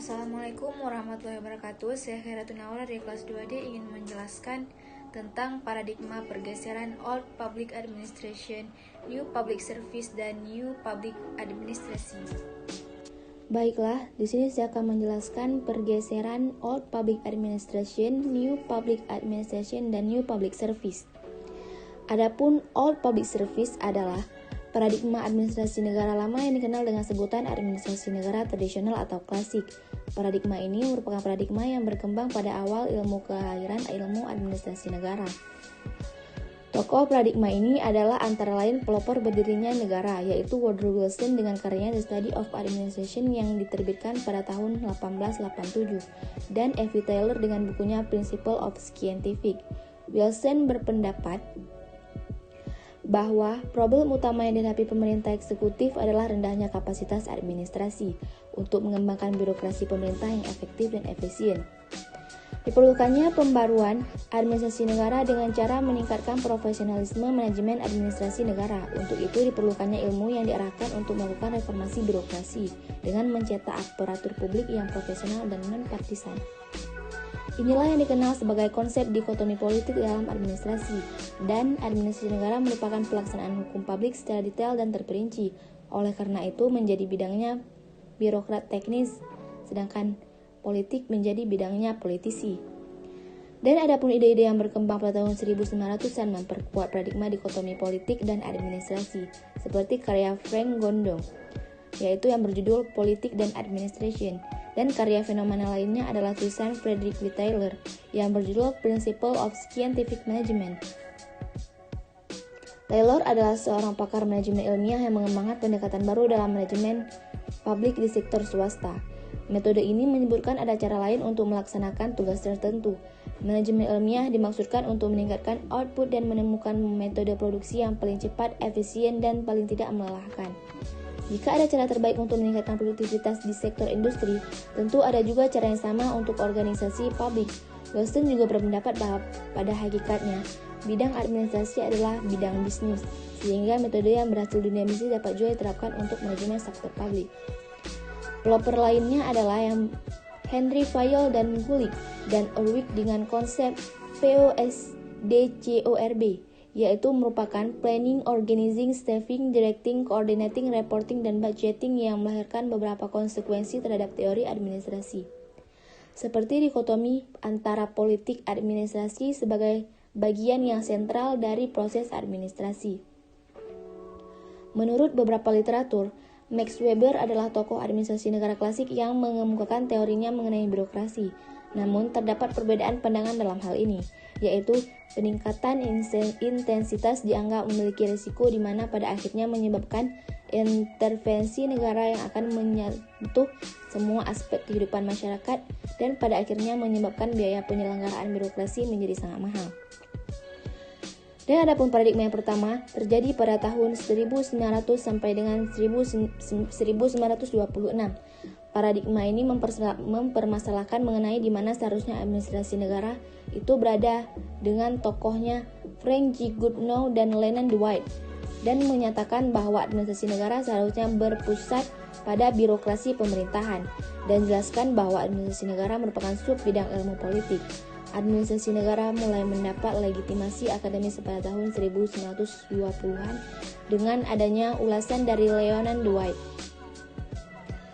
Assalamualaikum warahmatullahi wabarakatuh. Saya Khairatun Nawal dari kelas 2D ingin menjelaskan tentang paradigma pergeseran Old Public Administration, New Public Service, dan New Public Administration. Baiklah, di sini saya akan menjelaskan pergeseran Old Public Administration, New Public Administration, dan New Public Service. Adapun Old Public Service adalah paradigma administrasi negara lama yang dikenal dengan sebutan administrasi negara tradisional atau klasik. Paradigma ini merupakan paradigma yang berkembang pada awal ilmu kelahiran ilmu administrasi negara. Tokoh paradigma ini adalah antara lain pelopor berdirinya negara, yaitu Woodrow Wilson dengan karyanya The Study of Administration yang diterbitkan pada tahun 1887, dan F. Taylor dengan bukunya Principles of Scientific. Wilson berpendapat bahwa problem utama yang dihadapi pemerintah eksekutif adalah rendahnya kapasitas administrasi untuk mengembangkan birokrasi pemerintah yang efektif dan efisien. Diperlukannya pembaruan administrasi negara dengan cara meningkatkan profesionalisme manajemen administrasi negara. Untuk itu diperlukannya ilmu yang diarahkan untuk melakukan reformasi birokrasi dengan mencetak aparatur publik yang profesional dan non-partisan. Inilah yang dikenal sebagai konsep dikotomi politik dalam administrasi, dan administrasi negara merupakan pelaksanaan hukum publik secara detail dan terperinci. Oleh karena itu menjadi bidangnya birokrat teknis, sedangkan politik menjadi bidangnya politisi. Dan adapun ide-ide yang berkembang pada tahun 1900-an memperkuat paradigma dikotomi politik dan administrasi, seperti karya Frank Gondong, yaitu yang berjudul Politik dan Administration, dan karya fenomenal lainnya adalah tulisan Frederick W. Taylor yang berjudul Principles of Scientific Management. Taylor adalah seorang pakar manajemen ilmiah yang mengembangkan pendekatan baru dalam manajemen publik di sektor swasta. Metode ini menyebutkan ada cara lain untuk melaksanakan tugas tertentu. Manajemen ilmiah dimaksudkan untuk meningkatkan output dan menemukan metode produksi yang paling cepat, efisien, dan paling tidak melelahkan. Jika ada cara terbaik untuk meningkatkan produktivitas di sektor industri, tentu ada juga cara yang sama untuk organisasi publik. Wilson juga berpendapat bahwa pada hakikatnya, bidang administrasi adalah bidang bisnis, sehingga metode yang berhasil di dunia bisnis dapat juga diterapkan untuk manajemen sektor publik. Pelopor lainnya adalah yang Henry Fayol dan Gulick dan Urwig dengan konsep POSDCORB, yaitu merupakan planning, organizing, staffing, directing, coordinating, reporting, dan budgeting yang melahirkan beberapa konsekuensi terhadap teori administrasi. Seperti dikotomi antara politik administrasi sebagai bagian yang sentral dari proses administrasi. Menurut beberapa literatur, Max Weber adalah tokoh administrasi negara klasik yang mengemukakan teorinya mengenai birokrasi. Namun, terdapat perbedaan pandangan dalam hal ini, yaitu peningkatan intensitas dianggap memiliki risiko di mana pada akhirnya menyebabkan intervensi negara yang akan menyentuh semua aspek kehidupan masyarakat dan pada akhirnya menyebabkan biaya penyelenggaraan birokrasi menjadi sangat mahal. Dan adapun paradigma yang pertama terjadi pada tahun 1900 sampai dengan 1926. Paradigma ini mempermasalahkan mengenai di mana seharusnya administrasi negara itu berada dengan tokohnya Frank G. Goodnow dan Leland Dwight, dan menyatakan bahwa administrasi negara seharusnya berpusat pada birokrasi pemerintahan, dan jelaskan bahwa administrasi negara merupakan sub bidang ilmu politik. Administrasi negara mulai mendapat legitimasi akademis pada tahun 1920-an dengan adanya ulasan dari Leland Dwight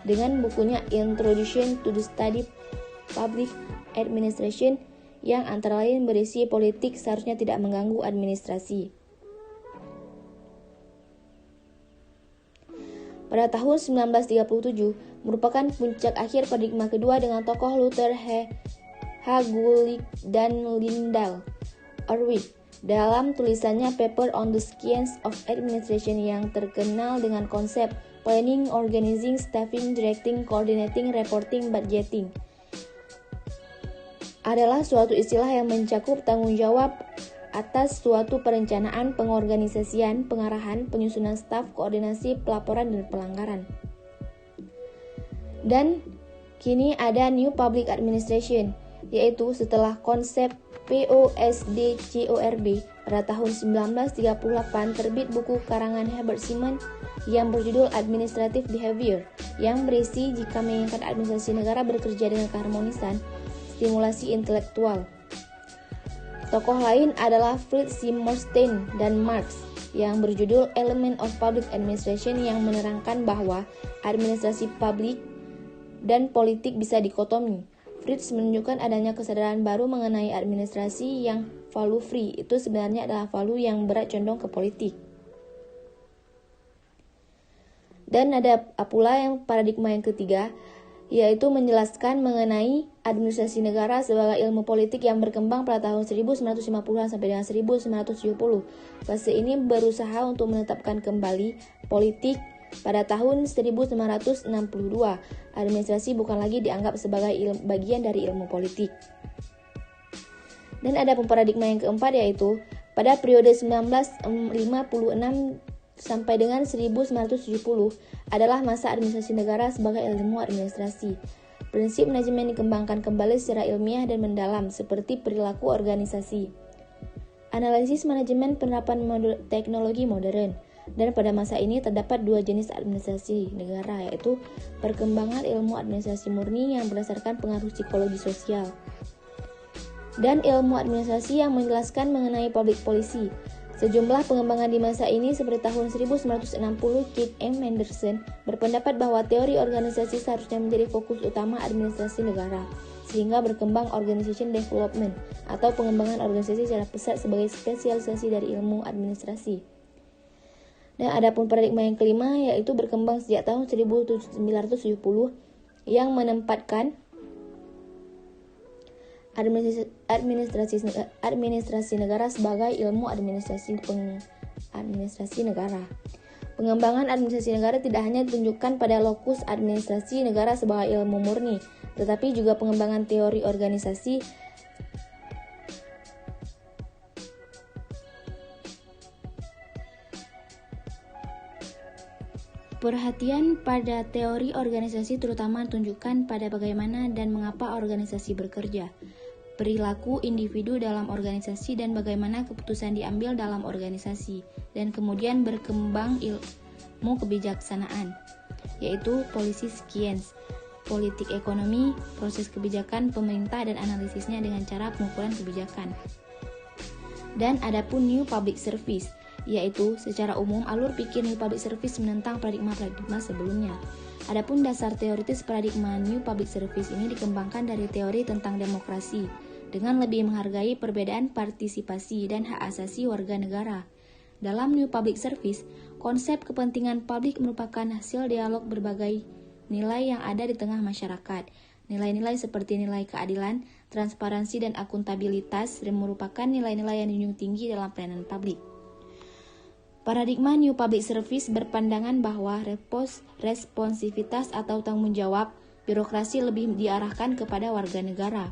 dengan bukunya Introduction to the Study Public Administration yang antara lain berisi politik seharusnya tidak mengganggu administrasi. Pada tahun 1937 merupakan puncak akhir paradigma kedua dengan tokoh Luther H. Gulick dan Lyndall Urwig dalam tulisannya Paper on the Science of Administration yang terkenal dengan konsep planning, organizing, staffing, directing, coordinating, reporting, budgeting. Adalah suatu istilah yang mencakup tanggung jawab atas suatu perencanaan, pengorganisasian, pengarahan, penyusunan staf, koordinasi, pelaporan, dan pelanggaran. Dan kini ada New Public Administration, yaitu setelah konsep POSDCORB pada tahun 1938 terbit buku karangan Herbert Simon yang berjudul Administrative Behavior, yang berisi jika menginginkan administrasi negara bekerja dengan keharmonisan, stimulasi intelektual. Tokoh lain adalah Fritz Simmerstein dan Marx, yang berjudul Element of Public Administration, yang menerangkan bahwa administrasi publik dan politik bisa dikotomi. Fritz menunjukkan adanya kesadaran baru mengenai administrasi yang value free, itu sebenarnya adalah value yang berat condong ke politik. Dan ada pula yang paradigma yang ketiga, yaitu menjelaskan mengenai administrasi negara sebagai ilmu politik yang berkembang pada tahun 1950-an sampai dengan 1970. Fase ini berusaha untuk menetapkan kembali politik pada tahun 1962. Administrasi bukan lagi dianggap sebagai bagian dari ilmu politik. Dan ada paradigma yang keempat, yaitu pada periode 1956 sampai dengan 1970 adalah masa administrasi negara sebagai ilmu administrasi. Prinsip manajemen dikembangkan kembali secara ilmiah dan mendalam, seperti perilaku organisasi, analisis manajemen, penerapan teknologi modern. Dan pada masa ini terdapat dua jenis administrasi negara, yaitu perkembangan ilmu administrasi murni yang berdasarkan pengaruh psikologi sosial, dan ilmu administrasi yang menjelaskan mengenai public policy. Sejumlah pengembangan di masa ini seperti tahun 1960, Keith M. Henderson berpendapat bahwa teori organisasi seharusnya menjadi fokus utama administrasi negara, sehingga berkembang organization development atau pengembangan organisasi secara pesat sebagai spesialisasi dari ilmu administrasi. Dan ada pun paradigma yang kelima, yaitu berkembang sejak tahun 1970 yang menempatkan administrasi negara sebagai ilmu administrasi negara. Pengembangan administrasi negara tidak hanya ditunjukkan pada lokus administrasi negara sebagai ilmu murni, tetapi juga pengembangan teori organisasi Perhatian pada teori organisasi terutama ditunjukkan pada bagaimana dan mengapa organisasi bekerja, perilaku individu dalam organisasi dan bagaimana keputusan diambil dalam organisasi, dan kemudian berkembang ilmu kebijaksanaan, yaitu policy science, politik ekonomi, proses kebijakan pemerintah dan analisisnya dengan cara pengukuran kebijakan. Dan adapun new public service, yaitu secara umum alur pikir New Public Service menentang paradigma-paradigma sebelumnya. Adapun dasar teoritis paradigma New Public Service ini dikembangkan dari teori tentang demokrasi dengan lebih menghargai perbedaan partisipasi dan hak asasi warga negara. Dalam New Public Service, konsep kepentingan publik merupakan hasil dialog berbagai nilai yang ada di tengah masyarakat. Nilai-nilai seperti nilai keadilan, transparansi, dan akuntabilitas merupakan nilai-nilai yang dijunjung tinggi dalam pelayanan publik. Paradigma New Public Service berpandangan bahwa responsivitas atau tanggung jawab birokrasi lebih diarahkan kepada warga negara,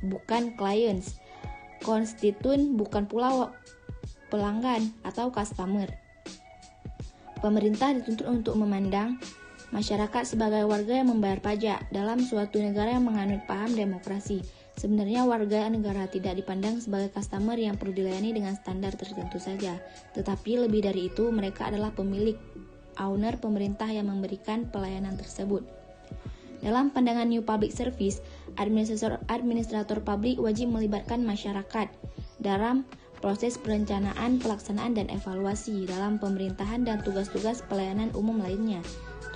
bukan clients, konstituen, bukan pula pelanggan atau customer. Pemerintah dituntut untuk memandang masyarakat sebagai warga yang membayar pajak dalam suatu negara yang menganut paham demokrasi. Sebenarnya warga negara tidak dipandang sebagai customer yang perlu dilayani dengan standar tertentu saja, tetapi lebih dari itu mereka adalah pemilik, owner pemerintah yang memberikan pelayanan tersebut. Dalam pandangan New Public Service, administrator publik wajib melibatkan masyarakat dalam proses perencanaan, pelaksanaan, dan evaluasi dalam pemerintahan dan tugas-tugas pelayanan umum lainnya.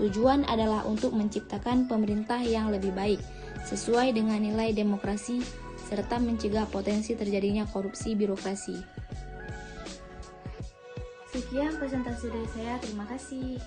Tujuan adalah untuk menciptakan pemerintah yang lebih baik, sesuai dengan nilai demokrasi, serta mencegah potensi terjadinya korupsi birokrasi. Sekian presentasi dari saya, terima kasih.